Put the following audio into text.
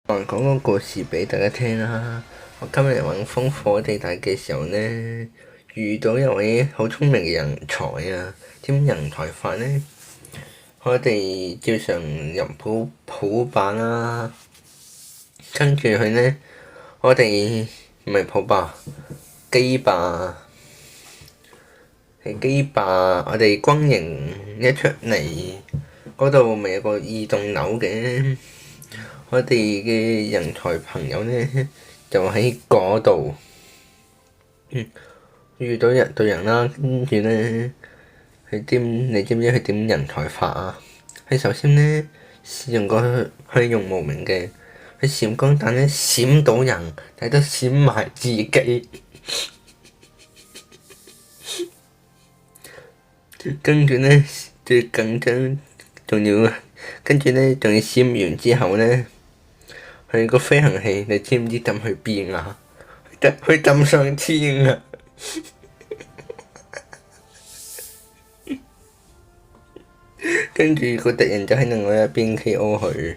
講個故事俾大家聽啦。我今日玩烽火地帶嘅時候呢，遇到一位好聰明嘅人才啊！點人才法呢？我哋照常入普霸啦，跟住佢呢，我哋唔係普霸，機霸係機霸。我哋軍營一出嚟，嗰度咪有個2棟樓嘅。我哋嘅人才朋友呢，就喺嗰度遇到對人啦，跟住呢，你知唔知佢點人才法啊？佢首先呢，佢用無名嘅，佢閃光彈呢，閃到人，但都閃埋自己。跟住呢，最緊張，仲要跟住呢，仲要閃完之後呢，佢個飛行器你知唔知抌去邊啊？佢抌上天啊！跟住個敵人就喺另外一邊 K.O. 佢。